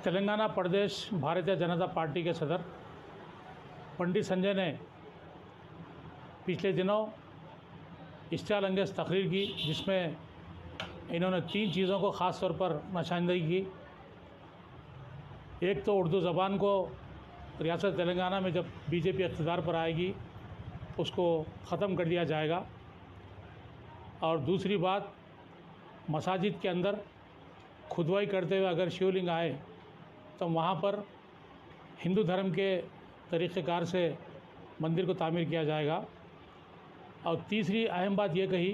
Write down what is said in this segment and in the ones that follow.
तेलंगाना प्रदेश Bharatiya Janata party के सदर पंडित संजय ने पिछले दिनों इश्तिहार अंगेज़ तकरीर की, जिसमें इन्होंने 3 चीज़ों को ख़ास तौर पर निशानदेही की। एक तो उर्दू ज़बान को रियासत तेलंगाना में जब बीजेपी इक़्तिदार पर आएगी उसको ख़त्म कर दिया जाएगा, और दूसरी बात, मसाजिद के अंदर खुदवाई करते हुए अगर शिवलिंग आए तो वहाँ पर हिंदू धर्म के तरीक़ेकार से मंदिर को तामीर किया जाएगा। और तीसरी अहम बात ये कही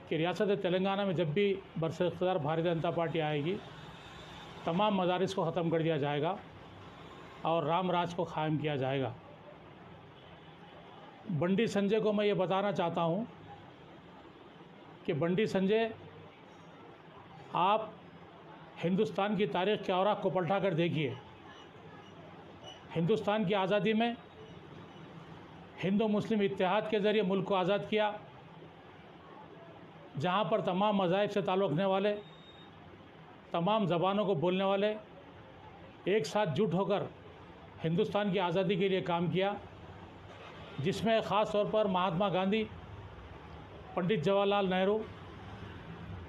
कि रियासत तेलंगाना में जब भी बरसर इक़्तिदार भारतीय जनता पार्टी आएगी तमाम मदारिस को ख़त्म कर दिया जाएगा और राम राज को क़ायम किया जाएगा। बंडी संजय को मैं ये बताना चाहता हूँ कि बंडी संजय, आप हिंदुस्तान की तारीख़ के औराक को पलटा कर देखिए। हिंदुस्तान की आज़ादी में हिंदू मुस्लिम इत्तेहाद के ज़रिए मुल्क को आज़ाद किया, जहाँ पर तमाम मज़ाहिब से ताल्लुक़ रखने वाले, तमाम ज़बानों को बोलने वाले एक साथ जुट होकर हिंदुस्तान की आज़ादी के लिए काम किया, जिसमें ख़ास तौर पर महात्मा गांधी, पंडित जवाहरलाल नेहरू,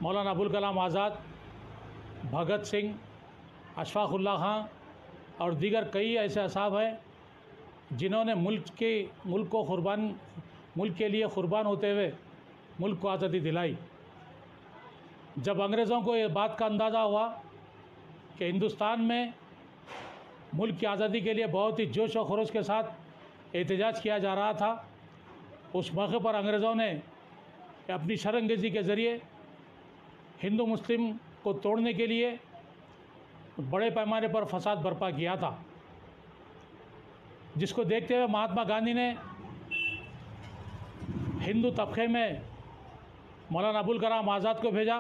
मौलाना अबुल कलाम आज़ाद, भगत सिंह, अशफाक़ उल्लाह खां और दीगर कई ऐसे असाब हैं जिन्होंने मुल्क के लिए क़ुरबान होते हुए मुल्क को आज़ादी दिलाई। जब अंग्रेज़ों को ये बात का अंदाज़ा हुआ कि हिंदुस्तान में मुल्क की आज़ादी के लिए बहुत ही जोश और खरोश के साथ एहतजाज किया जा रहा था, उस मौके पर अंग्रेज़ों ने अपनी शरअंगेज़ी के ज़रिए हिंदू मुस्लिम को तोड़ने के लिए बड़े पैमाने पर फसाद बर्पा किया था, जिसको देखते हुए महात्मा गांधी ने हिंदू तबके में मौलाना अबुल कलाम आज़ाद को भेजा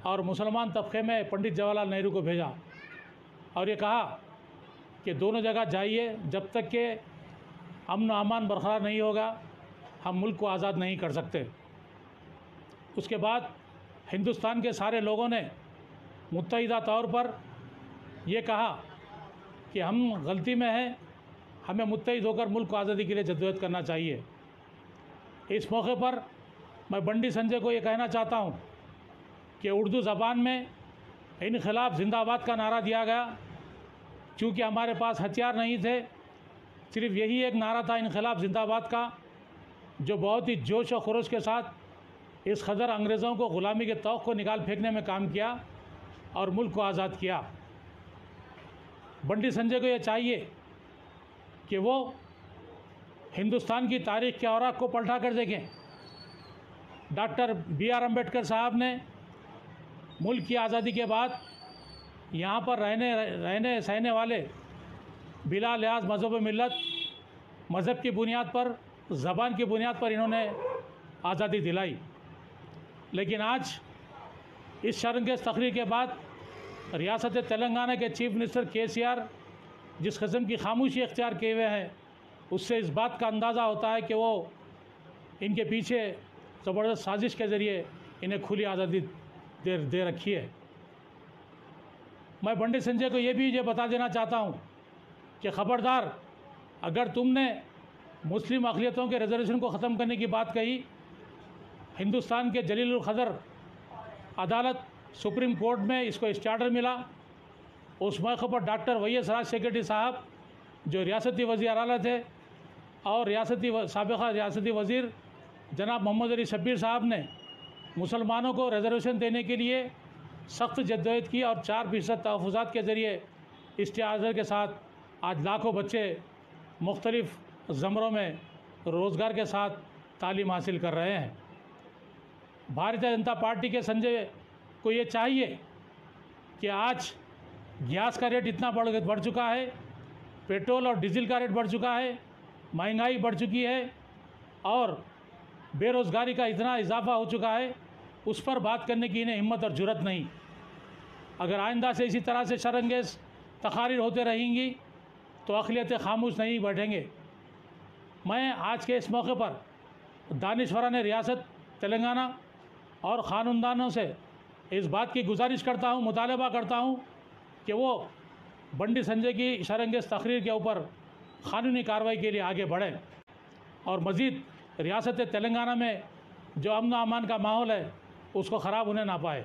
और मुसलमान तबके में पंडित जवाहरलाल नेहरू को भेजा, और ये कहा कि दोनों जगह जाइए, जब तक कि अमन अमान बरकरार नहीं होगा हम मुल्क को आज़ाद नहीं कर सकते। उसके बाद हिंदुस्तान के सारे लोगों ने मुत्तहिदा तौर पर यह कहा कि हम गलती में हैं, हमें मुत्तहिद होकर मुल्क को आज़ादी के लिए जद्दोजहद करना चाहिए। इस मौके पर मैं बंडी संजय को ये कहना चाहता हूँ कि उर्दू ज़बान में इनक़िलाब ज़िंदाबाद का नारा दिया गया, चूँकि हमारे पास हथियार नहीं थे, सिर्फ़ यही एक नारा था इनक़िलाब ज़िंदाबाद का, जो बहुत ही जोश और खरोश के साथ इस कदर अंग्रेज़ों को ग़ुलामी के तौक़ को निकाल फेंकने में काम किया और मुल्क को आज़ाद किया। बंडी संजय को ये चाहिए कि वो हिंदुस्तान की तारीख़ के औराक को पलटा कर देखें। Doctor B.R. अम्बेडकर साहब ने मुल्क की आज़ादी के बाद यहाँ पर रहने सहने वाले बिला लिहाज मज़हब मिल्लत, मज़हब की बुनियाद पर, ज़बान की बुनियाद पर इन्होंने आज़ादी दिलाई। लेकिन आज इस शर्अंगेज़ तकरीर के बाद रियासत तेलंगाना के चीफ मिनिस्टर KCR जिस किस्म की खामोशी इख्तियार किए हुए हैं, उससे इस बात का अंदाज़ा होता है कि वो इनके पीछे ज़बरदस्त साजिश के ज़रिए इन्हें खुली आज़ादी दे रखी है। मैं बंडी संजय को ये बता देना चाहता हूँ कि ख़बरदार, अगर तुमने मुस्लिम अक़लियतों के रिजर्वेशन को ख़त्म करने की बात कही, हिंदुस्तान के जलील क़दर अदालत सुप्रीम कोर्ट में इसको स्टे ऑर्डर मिला। उस मौके पर डॉक्टर YS राजशेखर साहब, जो रियासती वज़ीर आला थे, और साबिक़ा रियासती वज़ीर जनाब मोहम्मद अली शब्बीर साहब ने मुसलमानों को रिजर्वेशन देने के लिए सख्त जद्दोजहद की और 4% तहफ़्फ़ुज़ात के ज़रिए स्टे ऑर्डर के साथ आज लाखों बच्चे मुख्तलिफ़ ज़मरों में रोज़गार के साथ तालीम हासिल कर रहे हैं। भारतीय जनता पार्टी के संजय को ये चाहिए कि आज गैस का रेट इतना बढ़ चुका है, पेट्रोल और डीजल का रेट बढ़ चुका है, महंगाई बढ़ चुकी है और बेरोज़गारी का इतना इजाफ़ा हो चुका है, उस पर बात करने की इन्हें हिम्मत और जुर्रत नहीं। अगर आइंदा से इसी तरह से शर्अंगेज़ तकारीर होते रहेंगी तो अक़लियतें खामोश नहीं बैठेंगे। मैं आज के इस मौके पर दानिशवरान रियासत तेलंगाना और ख़ानुनदानों से इस बात की गुजारिश करता हूँ, मुतालबा करता हूँ कि वो बंडी संजय की इशारंगेज़ तकरीर के ऊपर कानूनी कार्रवाई के लिए आगे बढ़ें और मज़ीद रियासत तेलंगाना में जो अमन व अमान का माहौल है उसको ख़राब होने ना पाए।